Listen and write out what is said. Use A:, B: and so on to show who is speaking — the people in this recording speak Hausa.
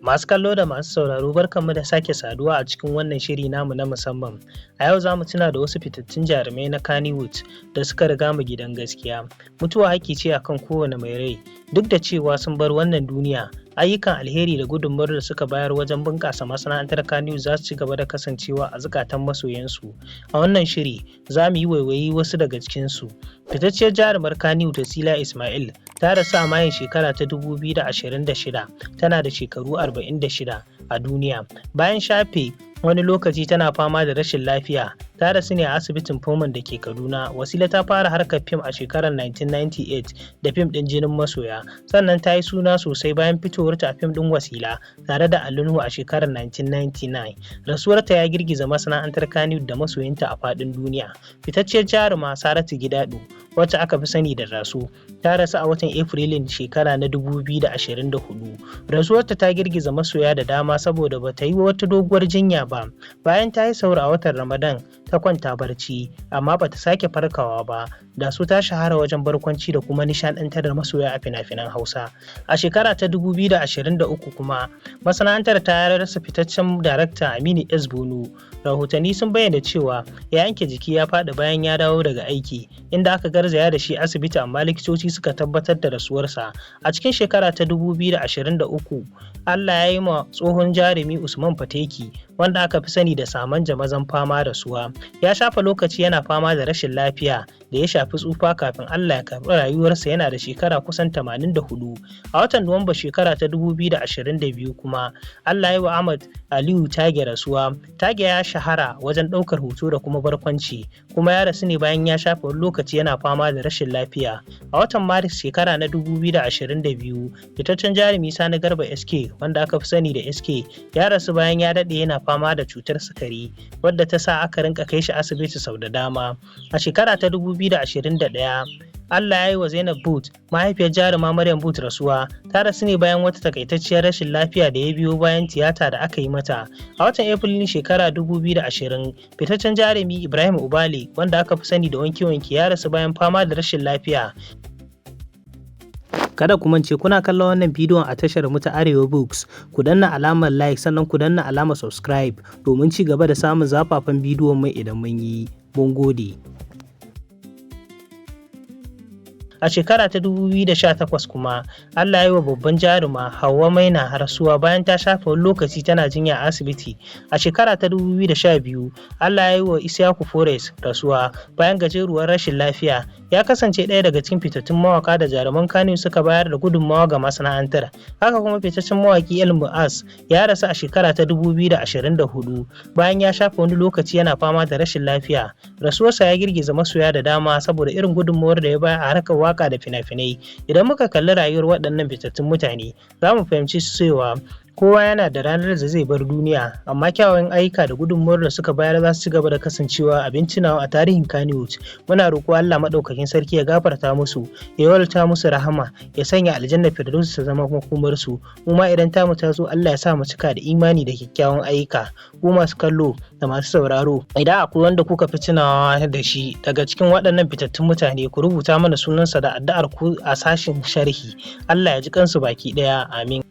A: Masu kallo da masu sauraro barkanmu da sake saduwa a cikin wannan shiri namu na musamman. A yau za mu tuna da wasu fitattun jarumai na Kannywood da suka riga mu gidan gaskiya. Mutuwa haƙƙi ce akan kowane mai rai. Duk da cewa sun bar wannan duniya, ayyukan alheri da gudunmawar da suka bayar wajen bunƙasa masana'antar Kannywood za su ci gaba da kasancewa a zukatan masoyansu. A wannan shiri za mu yi waiwayi wasu daga cikinsu. Fitacciyar jarumar Kannywood Wasila Isma'il ta rasu a Mayun shekara ta 2026, tana da shekaru 46 a duniya. Bayan shafe wani lokaci tana fama da rashin lafiya, ta rasu ne a asibitin Pullman da ke Kaduna. Wasila ta fara harkar fim a shekarar 1998 da fim ɗin Jinin Masoya, sannan ta yi suna sosai bayan fitowarta a fim ɗin Wasila tare da Ali Nuhu a shekarar 1999. Rasuwarta ya girgiza masana'antar Kannywood da masoyinta a faɗin duniya. Fitacciyar jaruma Saratu Gidado, wacce aka fi sani da Daso, ta rasu a watan Afrilun shekara na 2024. Rasuwarta ta girgiza masoya da dama saboda ba ta yi wata doguwar jinya ba. Bayan ta yi saura a watan Ramadan, ta kwanta barci amma bata sake farkawa ba. Daso ta shahara wajen barkwanci da kuma nishadantar da masoya a fina-finan Hausa. A shekara ta 2023 kuma masana'antar ta rasa fitaccen darakta Aminu S. Bono. Rahotanni sun bayyana cewa ya yanke jiki ya faɗi bayan ya dawo daga aiki, inda aka garzaya da shi asibiti amma likitoci suka tabbatar da rasuwarsa. A cikin shekara ta 2023 Allah ya yi ma tsohon jarumi Usman Fateki, wanda aka fi sani da Samanja mazan fama rasuwa. Ya shafa lokaci yana fama da rashin lafiya da ya shafi tsufa kafin Allah ya karɓi rayuwarsa yana da shekara kusan 84. A watan Nuwamba shekara ta 2022 kuma Allah ya yi wa Ahmad Aliyu Tage rasuwa. Tage ya shahara wajen ɗaukar hoto da kuma barkwanci, kuma ya rasu ne bayan ya shafa wani lokaci yana fama da rashin lafiya. A watan Maris shekara na 2022 fitaccen jarumi Sani Garba SK, wanda aka fi sani da SK, ya rasu bayan ya daɗe yana fama da cutar sukari, wadda ta sa aka rinka kai shi asibiti sau da dama. A shekara ta 2021 Allah ya yi wa Zainab Boot, mahaifiyar jaruma Maryam Boot rasuwa. Ta rasu ne bayan wata takaitacciyar rashin lafiya da ya biyo bayan tiyata da aka yi mata. A watan Afrilun shekara 2020 fitaccen jarumi Ibrahim Ubali, wanda aka fi sani da wanke-wanke, ya rasu bayan fama da rashin lafiya. Kada ku mance kuna kallon wannan bidiyon a tashar mu ta Arewa Books. Ku danna alamar like sannan ku danna alamar subscribe domin ci gaba da samun zafafan bidiyon mai idan mun yi. Mun gode. A shekara ta 2018 kuma Allah ya yi wa babban jaruma Hauwa Maina rasuwa bayan ta shafe wani lokaci tana jinya a asibiti. A shekara ta 2012 Allah ya yi wa Isyaku Forest rasuwa bayan gajeruwar rashin lafiya. Ya kasance ɗaya daga cikin fitattun mawaka da jaruman Kannywood suka bayar da gudunmawa ga masana'antar. Haka kuma fitaccen mawaki El Mu'az ya rasu a shekara ta 2024 bayan ya shafe wani lokaci yana fama da rashin lafiya. Rasuwarsa ya girgiza masoya da dama saboda irin gudunmawar da ya bayar a harkar waka da fina-finai. Idan muka kalli rayuwar waɗannan fitattun mutane, za mu fahimci cewa kowa yana da ranar da zai bar duniya, amma kyawawan ayyuka da gudunmuwar da suka bayar za su ci gaba da kasancewa abin tunawa a tarihin Kannywood. Muna roƙo Allah maɗaukakin sarki ya gafarta musu, ya walta musu rahama, ya sanya aljanna firdaus ta zama makomar su. Mu ma idan tamu ta zo, Allah ya sa mu cika da imani da kyakkyawan ayyuka. Ku masu kallo da masu sauraro, idan akwai wanda kuka fi tunawa da shi daga cikin waɗannan fitattun mutane, ku rubuta mana sunansa da addu'ar ku a sashin sharhi. Allah ya ji kansu baki ɗaya. Amin.